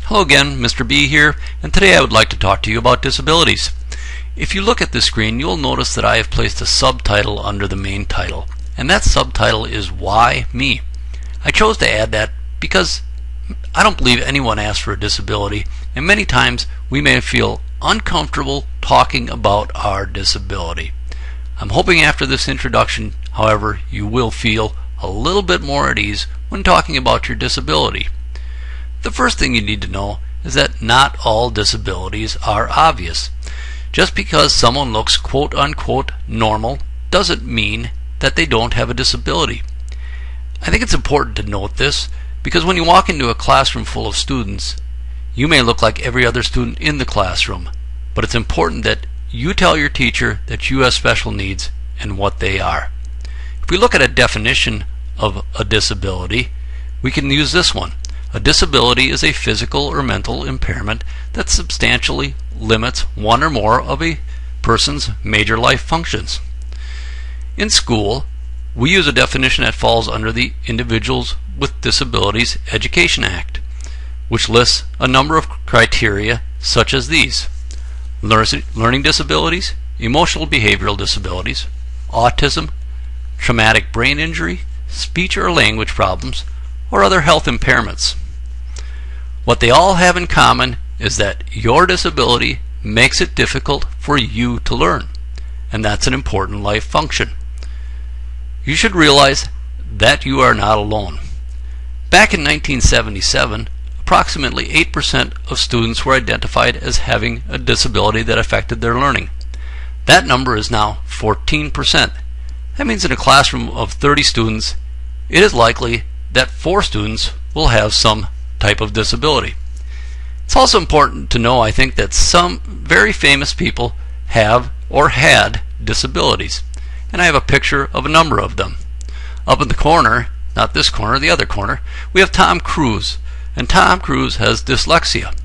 Hello again, Mr. B here, and today I would like to talk to you about disabilities. If you look at the screen, you'll notice that I have placed a subtitle under the main title, and that subtitle is Why Me? I chose to add that because I don't believe anyone asked for a disability, and many times we may feel uncomfortable talking about our disability. I'm hoping after this introduction, however, you will feel a little bit more at ease when talking about your disability. The first thing you need to know is that not all disabilities are obvious. Just because someone looks quote-unquote normal doesn't mean that they don't have a disability. I think it's important to note this because when you walk into a classroom full of students, you may look like every other student in the classroom, but it's important that you tell your teacher that you have special needs and what they are. If we look at a definition of a disability, we can use this one. A disability is a physical or mental impairment that substantially limits one or more of a person's major life functions. In school, we use a definition that falls under the Individuals with Disabilities Education Act, which lists a number of criteria such as these: learning disabilities, emotional behavioral disabilities, autism, traumatic brain injury, speech or language problems, or other health impairments. What they all have in common is that your disability makes it difficult for you to learn, and that's an important life function. You should realize that you are not alone. Back in 1977, approximately 8% of students were identified as having a disability that affected their learning. That number is now 14%. That means in a classroom of 30 students, it is likely that 4 students will have some type of disability. It's also important to know, I think, that some very famous people have or had disabilities, and I have a picture of a number of them. Up in the corner, not this corner, the other corner, we have Tom Cruise, and Tom Cruise has dyslexia.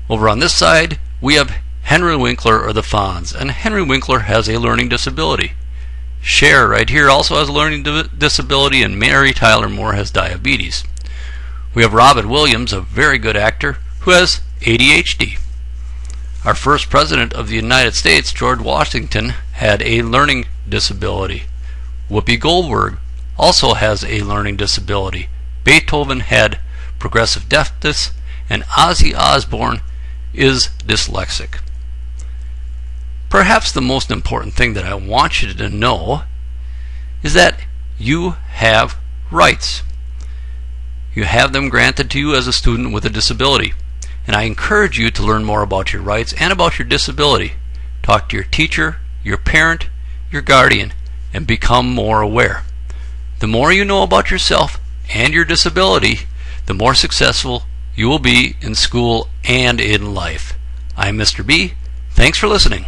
Over on this side, we have Henry Winkler or the Fonz, and Henry Winkler has a learning disability. Cher right here also has a learning disability, and Mary Tyler Moore has diabetes. We have Robin Williams, a very good actor, who has ADHD. Our first president of the United States, George Washington, had a learning disability. Whoopi Goldberg also has a learning disability. Beethoven had progressive deafness, and Ozzy Osbourne is dyslexic. Perhaps the most important thing that I want you to know is that you have rights. You have them granted to you as a student with a disability, and I encourage you to learn more about your rights and about your disability. Talk to your teacher, your parent, your guardian, and become more aware. The more you know about yourself and your disability, the more successful you will be in school and in life. I'm Mr. B. Thanks for listening.